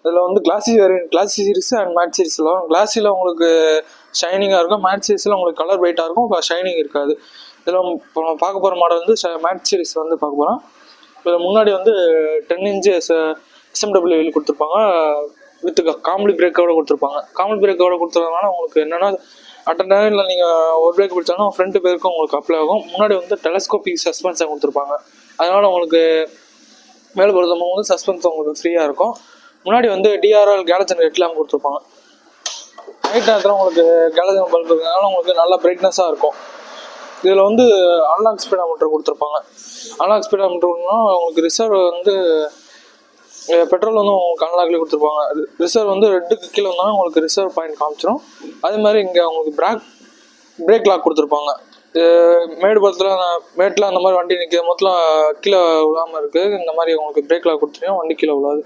இதில் வந்து கிளாசி series and mat சீரிஸில் வரும். கிளாஸில் உங்களுக்கு ஷைனிங்காக இருக்கும், மேட் சீரிஸில் உங்களுக்கு கலர் பிரைட்டாக இருக்கும், இப்போ ஷைனிங் இருக்காது. இதில் இப்போ நம்ம பார்க்க போகிற மாடல் வந்து மேட் சீரிஸ் வந்து பார்க்க போகிறோம். இதில் முன்னாடி வந்து 10 இன்ச்சு SMW வீல் கொடுத்துருப்பாங்க, வித் காம்ப்ளி பிரேக்கோட கொடுத்துருப்பாங்க. காம்ப்ளி பிரேக்கோட கொடுத்துறதுனால உங்களுக்கு என்னென்னா அட் டைமில் நீங்கள் ஒரு பிரேக் பிடிச்சாலும் ஃப்ரண்ட் பேருக்கும் உங்களுக்கு அப்ளை ஆகும். முன்னாடி வந்து டெலஸ்கோபிக் சஸ்பென்ஷன் கொடுத்துருப்பாங்க, அதனால் உங்களுக்கு மேலே பொறுத்தவங்க வந்து சஸ்பென்ஸ் உங்களுக்கு ஃப்ரீயாக இருக்கும். முன்னாடி வந்து DRL கேலஜன் ஹெட்லாம்ப் கொடுத்துருப்பாங்க. நைட் நேரத்தில் உங்களுக்கு கேலஜன் பல்ப் இருக்கிறதுனால உங்களுக்கு நல்லா பிரைட்னஸாக இருக்கும். இதில் வந்து அன்லாக் ஸ்பீடாமீட்டர் கொடுத்துருப்பாங்க. அன்லாக் ஸ்பீடாமீட்டர்னா உங்களுக்கு ரிசர்வ் வந்து பெட்ரோல் வந்து உங்களுக்கு அன்லாக்லேயே கொடுத்துருப்பாங்க. ரிசர்வ் வந்து ரெட்டுக்கு கீழே வந்தாலும் உங்களுக்கு ரிசர்வ் பாயிண்ட் காமிச்சிடும். அதே மாதிரி இங்கே உங்களுக்கு பிரேக் லாக் கொடுத்துருப்பாங்க. மேடு மேட்டில் அந்த மாதிரி வண்டி நிற்கிது மொத்தம் கீழே விழாமல் இருக்குது. இந்த மாதிரி உங்களுக்கு பிரேக் லாக் கொடுத்துருக்கோம், வண்டி கீழே விழாது.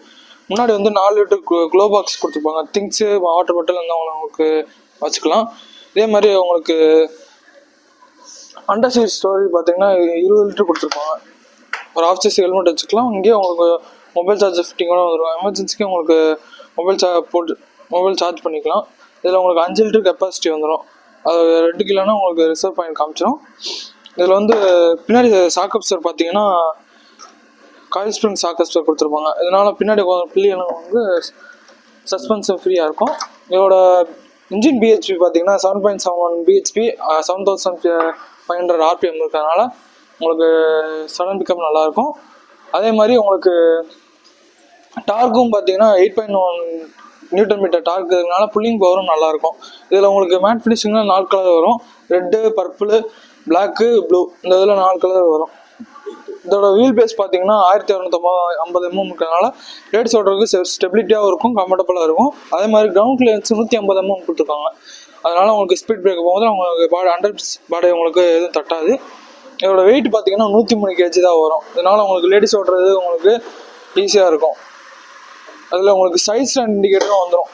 முன்னாடி வந்து 4 லிட்டர் க்ளோ பாக்ஸ் கொடுத்துருப்பாங்க. திங்ஸு வாட்டர் பாட்டில் இருந்தால் உங்களுக்கு வச்சுக்கலாம். இதே மாதிரி உங்களுக்கு அண்டர் சீட் ஸ்டோரேஜ் பார்த்தீங்கன்னா 20 லிட்டர் கொடுத்துருப்பாங்க. ஒரு ஆஃப் சைஸ் ஹெல்மெட் வச்சுக்கலாம். இங்கேயே உங்களுக்கு மொபைல் சார்ஜர் ஃபிட்டிங்கோட வந்துடும். எமர்ஜென்சிக்கு உங்களுக்கு மொபைல் சார்ஜ் பண்ணிக்கலாம். இதில் உங்களுக்கு 5 லிட்டர் கெப்பாசிட்டி வந்துடும். அது 2 கிலோனா உங்களுக்கு ரிசர்வ் பாயிண்ட் காமிச்சிடும். இதில் வந்து பின்னாடி சாக்கப்ஸ்டர் பார்த்தீங்கன்னா காயில் ஸ்ப்ரிங் சாக்கப்ஸ்டர் கொடுத்துருப்பாங்க. இதனால் பின்னாடி பிள்ளைகளும் வந்து சஸ்பென்ஷன் ஃப்ரீயாக இருக்கும். இதோட இன்ஜின் BHP பார்த்தீங்கன்னா 7.71 BHP 7500 RPM இருக்கிறதுனால உங்களுக்கு சடன் பிக்கப் நல்லாயிருக்கும். அதே மாதிரி உங்களுக்கு டார்க்கும் பார்த்தீங்கன்னா 8.1 நியூட்டன் மீட்டர் டார்க் இருக்கிறதுனால புல்லிங் பவரும் நல்லாயிருக்கும். இதில் உங்களுக்கு மேட் ஃபினிஷிங்னா 4 கலர் வரும். ரெட்டு, பர்பிள், பிளாக்கு, ப்ளூ, இந்த இதில் 4 கலர் வரும். இதோட வீல் பேஸ் பார்த்தீங்கன்னா 1250 mm இருக்கிறதுனால லேடிஸ் ஓட்டுறதுக்கு ஸ்டெபிலிட்டியாகவும் இருக்கும், கம்ஃபர்டபுளாக இருக்கும். அதே மாதிரி கிரவுண்ட் கிளியரன்ஸ் 150 mm கொடுத்துருக்காங்க. அதனால் உங்களுக்கு ஸ்பீட் பிரேக் போகும்போது உங்களுக்கு அண்டர் பாடி உங்களுக்கு எதுவும் தட்டாது. இதோட வெயிட் பார்த்தீங்கன்னா 103 kg தான் வரும். இதனால் உங்களுக்கு லேடிஸ் ஓட்டுறது உங்களுக்கு ஈஸியாக இருக்கும். அதில் உங்களுக்கு சைட் ஸ்டாண்ட் இண்டிகேட்டரும் வந்துடும்.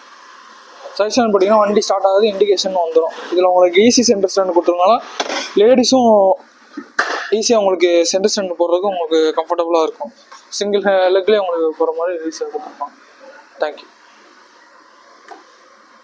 சைட் ஸ்டாண்ட் பார்த்தீங்கன்னா வண்டி ஸ்டார்ட் ஆகுது, இண்டிகேஷன் வந்துடும். இதில் உங்களுக்கு ஈஸி சென்டர் ஸ்டாண்ட் கொடுத்துருனால லேடிஸும் ஈஸியாக உங்களுக்கு சென்டர் ஸ்டாண்ட் போடுறதுக்கு உங்களுக்கு கம்ஃபர்டபுளாக இருக்கும். சிங்கிள் லெக்லேயே உங்களுக்கு போகிற மாதிரி ஈஸியாக கொடுத்துருப்பாங்க. தேங்க்யூ.